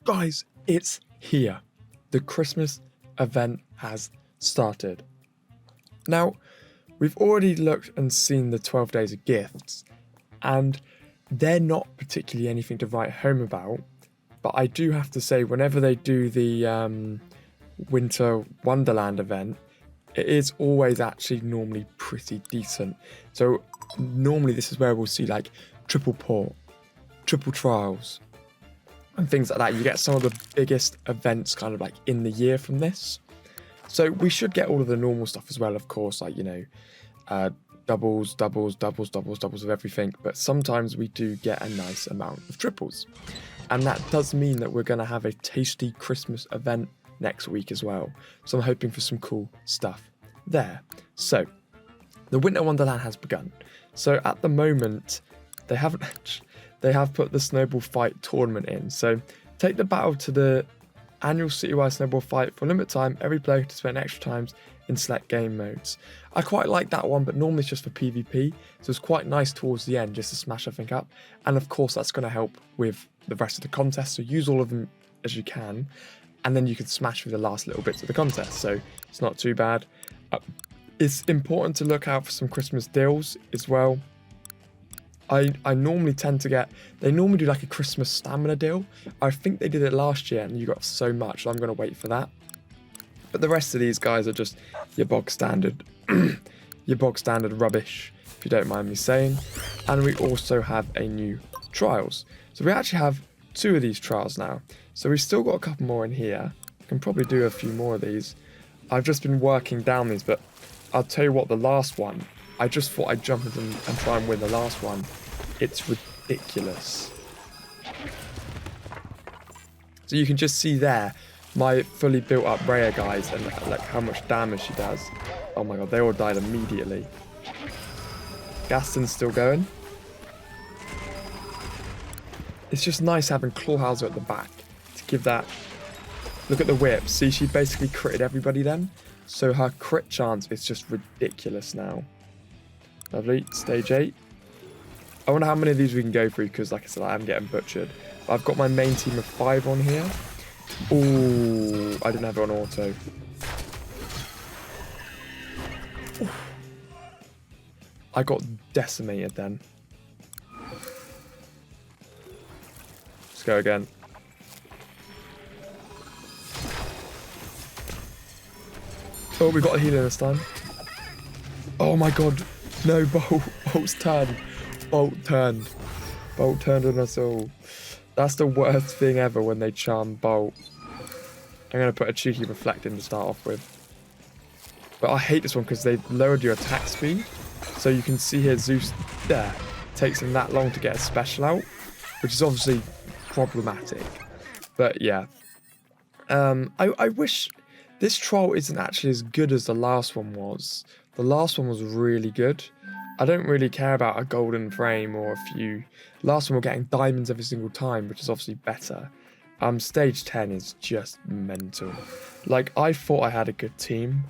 Guys, it's here. The Christmas event has started. Now, we've already looked and seen the 12 days of gifts, and they're not particularly anything to write home about, but I do have to say, whenever they do the Winter Wonderland event, it is always actually normally pretty decent. So normally this is where we'll see like triple port, triple trials, and things like that. You get some of the biggest events kind of like in the year from this. So we should get all of the normal stuff as well, of course, like, you know, doubles of everything. But sometimes we do get a nice amount of triples. And that does mean that we're going to have a tasty Christmas event next week as well. So I'm hoping for some cool stuff there. So the Winter Wonderland has begun. So at the moment, they have put the Snowball Fight tournament in. So take the battle to the annual citywide Snowball Fight for a limited time. Every player can spend extra times in select game modes. I quite like that one, but normally it's just for PvP. So it's quite nice towards the end just to smash everything up. And of course, that's going to help with the rest of the contest. So use all of them as you can. And then you can smash through the last little bits of the contest. So it's not too bad. It's important to look out for some Christmas deals as well. I normally tend to get, they normally do like a Christmas stamina deal. I think they did it last year and you got so much, so I'm going to wait for that. But the rest of these guys are just your bog standard, rubbish, if you don't mind me saying. And we also have a new trials. So we actually have 2 of these trials now. So we've still got a couple more in here. I can probably do a few more of these. I've just been working down these, but I'll tell you what, the last one, I just thought I'd jump in and try and win the last one. It's ridiculous. So you can just see there my fully built up Rhea guys and like how much damage she does. Oh my god, they all died immediately. Gaston's still going. It's just nice having Clawhauser at the back to give that. Look at the whip. See, she basically critted everybody then. So her crit chance is just ridiculous now. Lovely. Stage 8. I wonder how many of these we can go through because, like I said, I am getting butchered. But I've got my main team of 5 on here. Ooh, I didn't have it on auto. Ooh. I got decimated then. Let's go again. Oh, we got a healer this time. Oh my god. No, Bolt's turned. Bolt turned on us all. That's the worst thing ever when they charm Bolt. I'm going to put a cheeky reflect in to start off with. But I hate this one because they've lowered your attack speed. So you can see here Zeus there. Takes him that long to get a special out, which is obviously problematic. But yeah. I wish this troll isn't actually as good as the last one was. The last one was really good. I don't really care about a golden frame or a few. Last one we're getting diamonds every single time, which is obviously better. Stage 10 is just mental. Like, I thought I had a good team,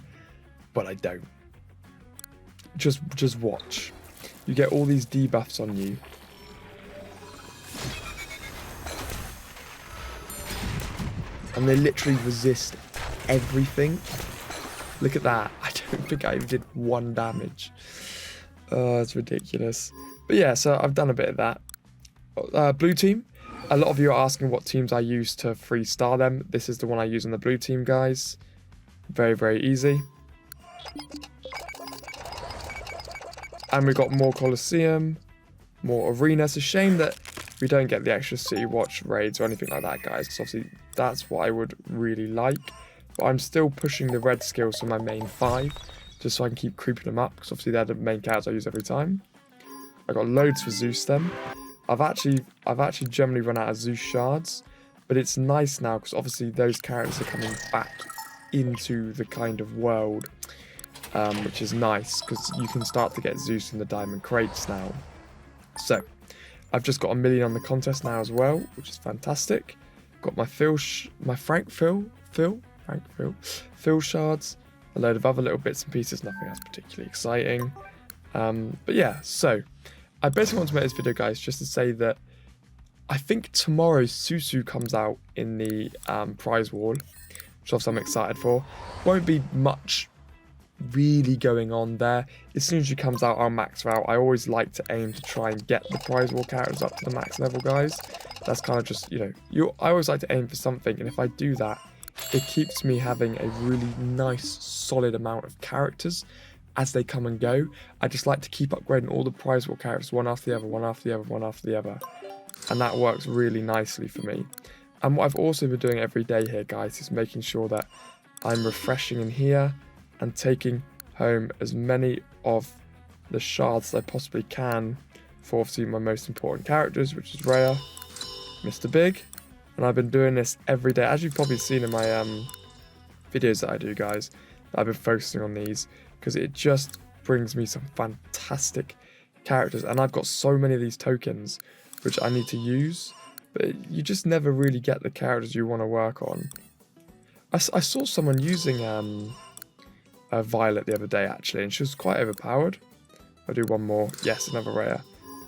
but I don't. Just watch. You get all these debuffs on you. And they literally resist everything. Look at that. I don't think I even did 1 damage. Oh, it's ridiculous. But yeah, so I've done a bit of that. Blue team. A lot of you are asking what teams I use to 3-star them. This is the one I use on the blue team, guys. Very, very easy. And we've got more Colosseum, more Arena. It's a shame that we don't get the extra City Watch raids or anything like that, guys. Because obviously that's what I would really like. But I'm still pushing the red skills for my main 5. Just so I can keep creeping them up. Because obviously they're the main characters I use every time. I got loads for Zeus then. I've actually generally run out of Zeus shards. But it's nice now because obviously those characters are coming back into the kind of world. Which is nice because you can start to get Zeus in the diamond crates now. So I've just got 1 million on the contest now as well, which is fantastic. Got my Frank Phil shards, a load of other little bits and pieces, nothing else particularly exciting. But yeah, so I basically want to make this video, guys, just to say that I think tomorrow Susu comes out in the prize wall, which obviously I'm excited for. Won't be much really going on there. As soon as she comes out, I'll max her out. I always like to aim to try and get the prize wall characters up to the max level, guys. That's kind of just, you know, I always like to aim for something, and if I do that, it keeps me having a really nice, solid amount of characters as they come and go. I just like to keep upgrading all the prize wall characters one after the other, one after the other, one after the other. And that works really nicely for me. And what I've also been doing every day here, guys, is making sure that I'm refreshing in here and taking home as many of the shards as I possibly can for obviously my most important characters, which is Rhea, Mr. Big. And I've been doing this every day, as you've probably seen in my videos that I do, guys. I've been focusing on these because it just brings me some fantastic characters, and I've got so many of these tokens which I need to use, but you just never really get the characters you want to work on. I saw someone using a Violet the other day, actually, and she was quite overpowered. I'll do one more. Yes, another Rhea.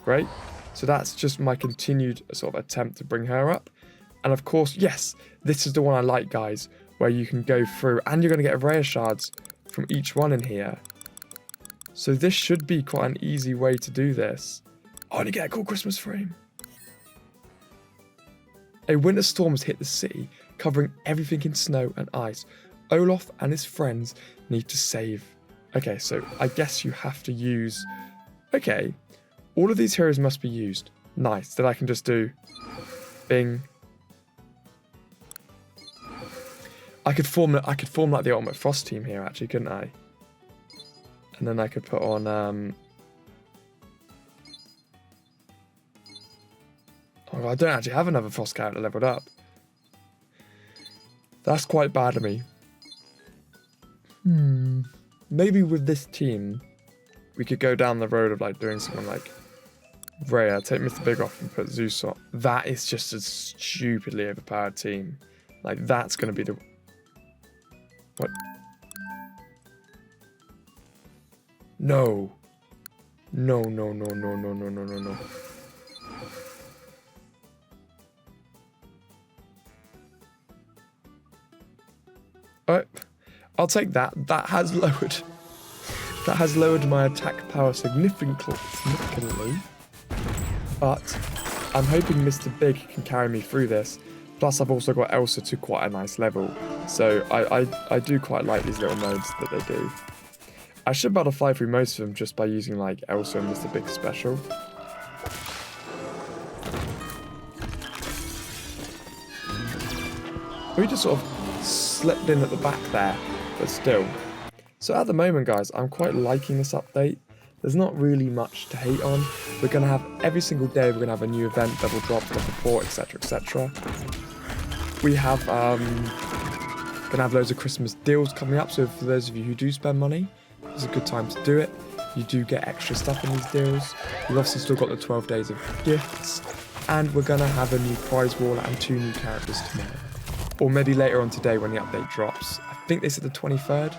Great. So that's just my continued sort of attempt to bring her up. And of course, yes, this is the one I like, guys, where you can go through and you're going to get Rhea shards from each one in here. So this should be quite an easy way to do this. Oh, and you get a cool Christmas frame. A winter storm has hit the city, covering everything in snow and ice. Olaf and his friends need to save. Okay, so I guess you have to use... Okay, all of these heroes must be used. Nice, then I can just do... Bing. I could form like the Ultimate Frost team here, actually, couldn't I? And then I could put on... Oh, I don't actually have another Frost character leveled up. That's quite bad of me. Maybe with this team, we could go down the road of like doing something like Rhea, take Mr. Big off and put Zeus on. That is just a stupidly overpowered team. Like, that's going to be the... What? No. No, no, no, no, no, no, no, no, no. Alright. I'll take that. That has lowered my attack power significantly. But I'm hoping Mr. Big can carry me through this. Plus, I've also got Elsa to quite a nice level. So I do quite like these little modes that they do. I should be able to fly through most of them just by using like Elsa and Mr. Big special. We just sort of slipped in at the back there, but still. So at the moment, guys, I'm quite liking this update. There's not really much to hate on. We're going to have every single day, we're going to have a new event, double drop, double 4, etc, etc. We have going to have loads of Christmas deals coming up, so for those of you who do spend money, it's a good time to do it. You do get extra stuff in these deals. We've obviously still got the 12 days of gifts, and we're going to have a new prize wall and 2 new characters tomorrow. Or maybe later on today when the update drops. I think this is the 23rd.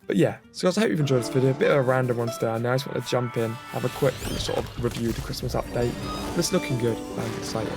But yeah, so guys, I hope you've enjoyed this video. A bit of a random one today. I know I just want to jump in, have a quick sort of review of the Christmas update. But it's looking good. I'm excited.